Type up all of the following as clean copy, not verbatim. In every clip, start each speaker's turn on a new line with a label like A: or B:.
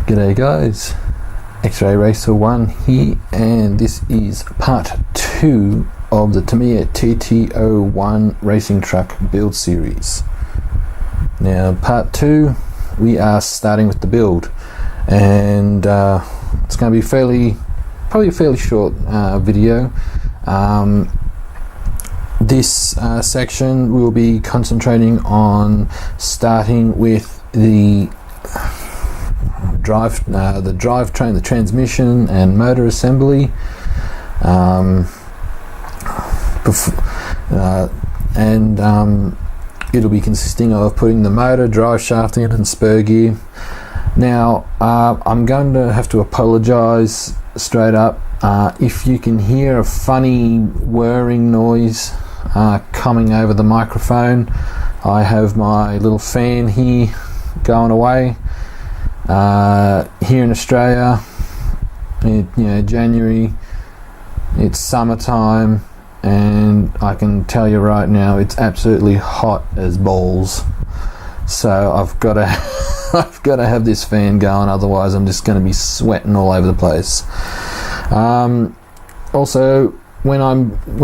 A: G'day guys, X-Ray Racer 1 here, and this is part 2 of the Tamiya TT01 Racing Truck build series. Now part 2, we are starting with the build, and it's going to be probably a fairly short video. This section will be concentrating on starting with the drivetrain, the transmission and motor assembly, it'll be consisting of putting the motor, drive shaft in and spur gear. Now I'm going to have to apologize straight up if you can hear a funny whirring noise coming over the microphone. I have my little fan here going away. Here in Australia, January, it's summertime, and I can tell you right now it's absolutely hot as balls. So I've got to have this fan going, otherwise I'm just going to be sweating all over the place. Also, when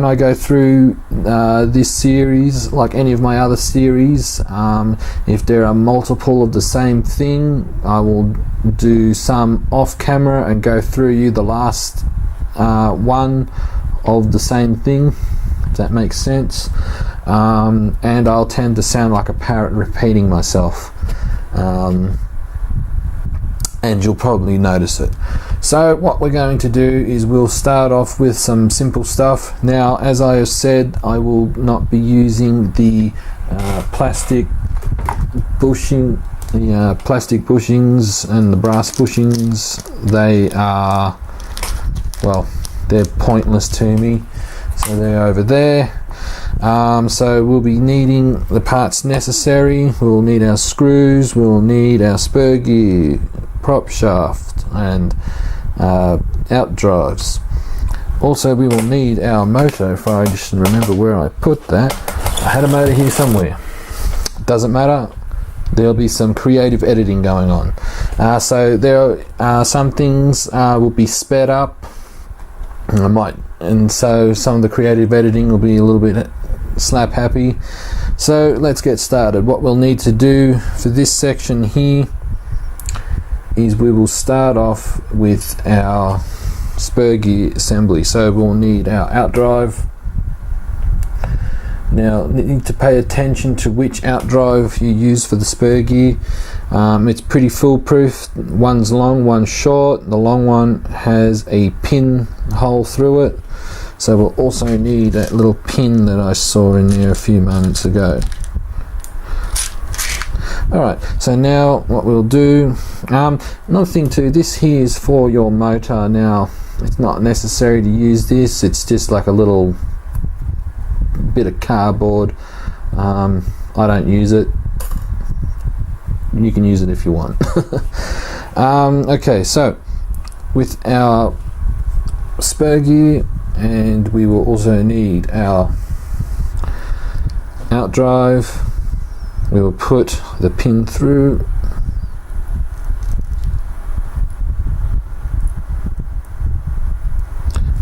A: I go through this series, like any of my other series, if there are multiple of the same thing, I will do some off camera and go through you the last one of the same thing, if that makes sense. And I'll tend to sound like a parrot repeating myself, and you'll probably notice it. So what we're going to do is we'll start off with some simple stuff. Now, as I have said, I will not be using the plastic bushings and the brass bushings. They are, well, they're pointless to me, so they're over there. So we'll be needing the parts necessary. We'll need our screws, we'll need our spur gear, prop shaft and out drives. Also, we will need our motor. If I just remember where I put that, I had a motor here somewhere. Doesn't matter, there'll be some creative editing going on. So there are some things will be sped up, and so some of the creative editing will be a little bit slap happy. So let's get started. What we'll need to do for this section here is we will start off with our spur gear assembly. So we'll need our outdrive. Now you need to pay attention to which outdrive you use for the spur gear. It's pretty foolproof. One's long, one's short. The long one has a pin hole through it, so we'll also need that little pin that I saw in there a few moments ago. Alright, so now what we'll do, another thing too, this here is for your motor. Now, it's not necessary to use this, it's just like a little bit of cardboard. I don't use it. You can use it if you want. Okay, so with our spur gear, and we will also need our outdrive. We will put the pin through.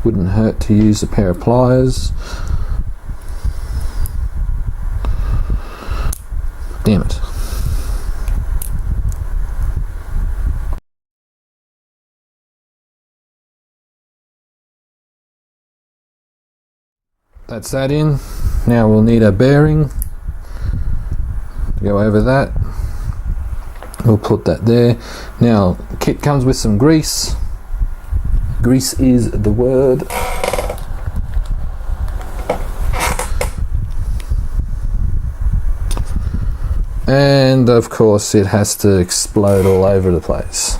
A: Wouldn't hurt to use a pair of pliers. Damn it. That's that in. Now we'll need a bearing. Go over that. We'll put that there. Now, the kit comes with some grease. Grease is the word. And of course, it has to explode all over the place.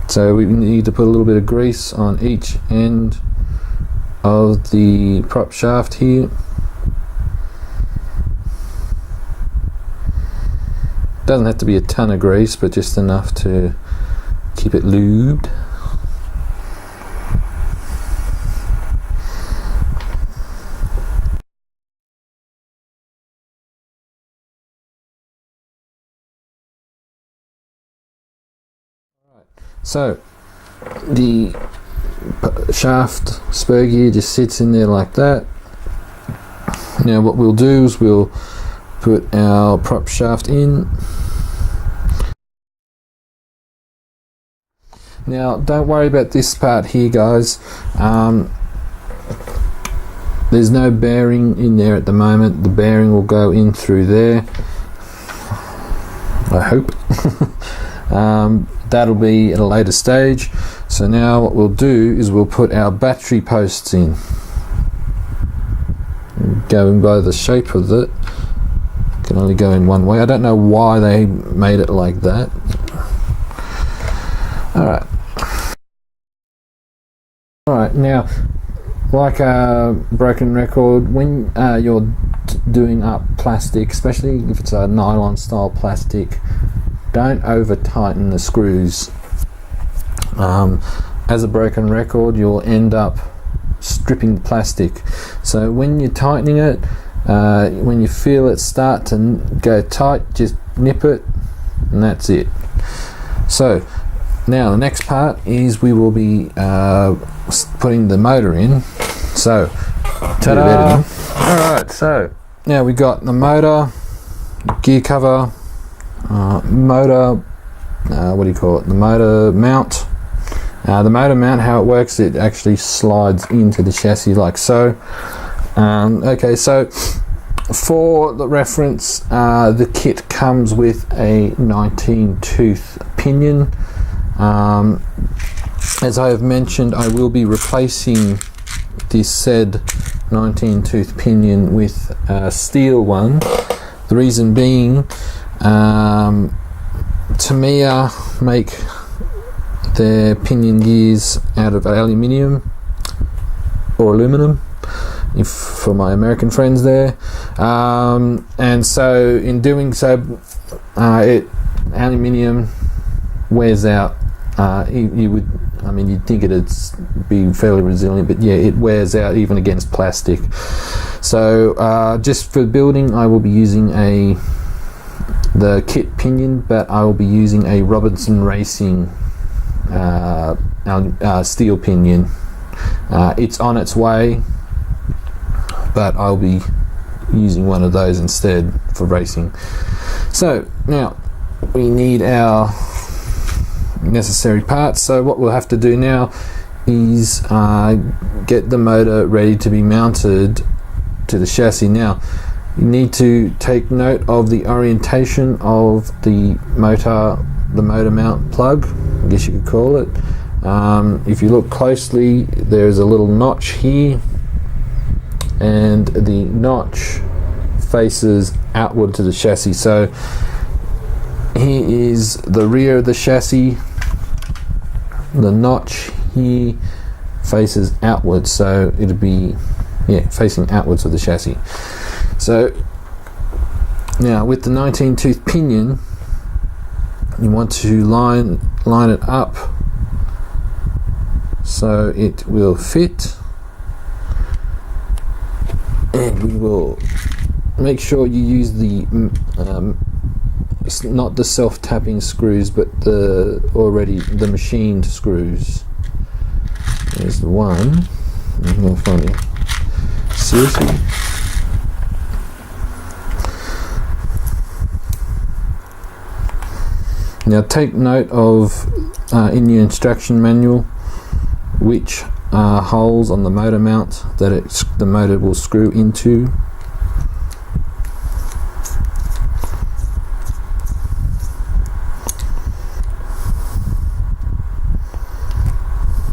A: So we need to put a little bit of grease on each end of the prop shaft here. Doesn't have to be a ton of grease, but just enough to keep it lubed. So the shaft spur gear just sits in there like that. Now what we'll do is we'll put our prop shaft in. Now don't worry about this part here, guys. There's no bearing in there at the moment. The bearing will go in through there, I hope. That'll be at a later stage. So now what we'll do is we'll put our battery posts in. Going by the shape of it, can only go in one way. I don't know why they made it like that. Alright, now, like a broken record, when you're doing up plastic, especially if it's a nylon style plastic, don't over tighten the screws. As a broken record, you'll end up stripping the plastic. So when you're tightening it, when you feel it start to go tight, just nip it, and that's it. So now the next part is we will be putting the motor in. So ta-da! Alright, so now we got the motor, gear cover, motor, what do you call it, the motor mount. The motor mount, how it works, it actually slides into the chassis like so. Okay, so for the reference, the kit comes with a 19 tooth pinion. As I have mentioned, I will be replacing this said 19 tooth pinion with a steel one. The reason being, Tamiya make their pinion gears out of aluminium or aluminum, if for my American friends there, and so in doing so, aluminium wears out. You'd think it'd be fairly resilient, but yeah, it wears out even against plastic. So just for building, I will be using the kit pinion, but I will be using a Robinson Racing steel pinion. It's on its way, but I'll be using one of those instead for racing. So now we need our necessary parts. So what we'll have to do now is get the motor ready to be mounted to the chassis. Now you need to take note of the orientation of the motor mount plug, I guess you could call it. If you look closely, there's a little notch here, and the notch faces outward to the chassis. So here is the rear of the chassis. The notch here faces outwards, so it'll be facing outwards of the chassis. So now with the 19 tooth pinion, you want to line it up so it will fit, and we will make sure you use the not the self-tapping screws, but the machined screws. There's the one. I'm gonna find it. Seriously. Now take note of in your instruction manual which holes on the motor mount that the motor will screw into.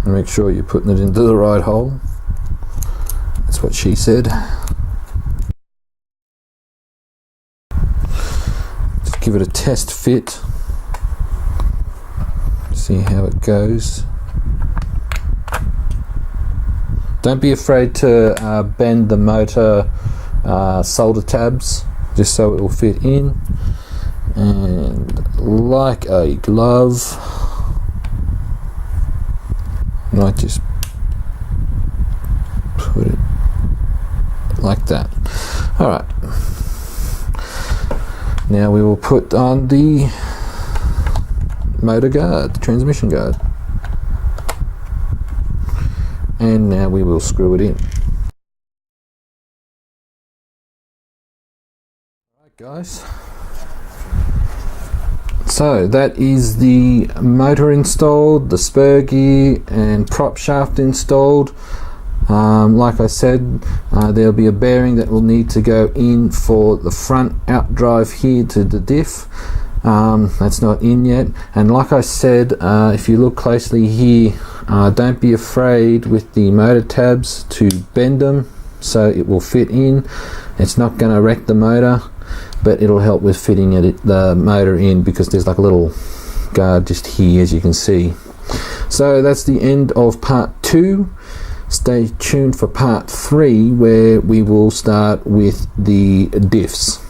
A: Make sure you're putting it into the right hole. That's what she said. Just give it a test fit. See how it goes. Don't be afraid to bend the motor solder tabs just so it will fit in, and like a glove, might just put it like that. Alright, now we will put on the motor guard, the transmission guard. And now we will screw it in. Alright guys, so that is the motor installed, the spur gear and prop shaft installed. Like I said, there'll be a bearing that will need to go in for the front outdrive here to the diff. That's not in yet, and like I said, if you look closely here, don't be afraid with the motor tabs to bend them so it will fit in. It's not going to wreck the motor, but it'll help with fitting the motor in, because there's like a little guard just here, as you can see. So that's the end of part 2. Stay tuned for part 3, where we will start with the diffs.